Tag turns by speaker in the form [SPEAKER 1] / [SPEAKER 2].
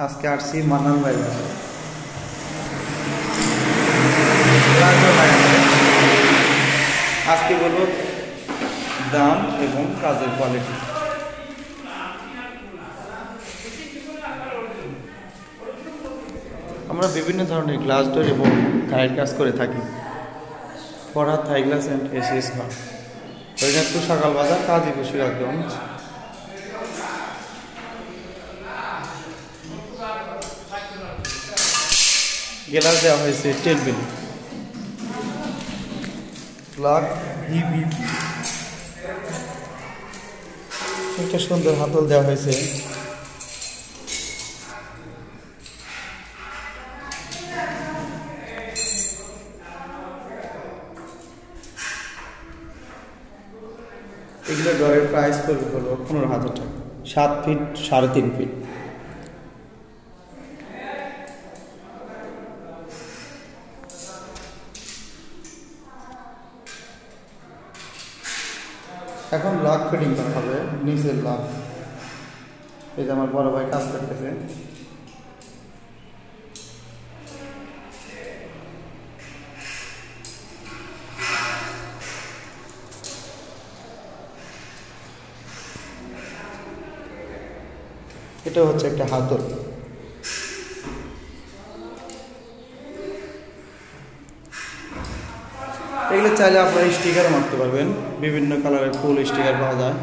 [SPEAKER 1] আজকে আসছি মান্নান ভাই আজকে বলবো দাম এবং কাজের কোয়ালিটি। আমরা বিভিন্ন ধরনের গ্লাস ডোর এবং গাইড কাজ করে থাকি। পড়া থাই গ্লাস অ্যান্ড এসিএস ঘর, হরিনাথপুর সকাল বাজার, কাজীপুর সিরাজগঞ্জ। গ্লাস দেওয়া হয়েছে 10 মিলি, প্লাগ ভিভিপি, একটা সুন্দর হাতল দেওয়া হয়েছে। এগুলো ডরের প্রাইস পড়বে হলো 15,000 টাকা, 7 ফিট 3.5 ফিট। এখন লক ফিটিং করা হবে, নিচের লক। এই যে আমার বড় ভাই কাজ করতেছে। এটা হচ্ছে একটা হাতল। এগুলো চাইলে আপনারা স্টিকার মারতে পারবেন, বিভিন্ন কালারের ফুল স্টিকার পাওয়া যায়।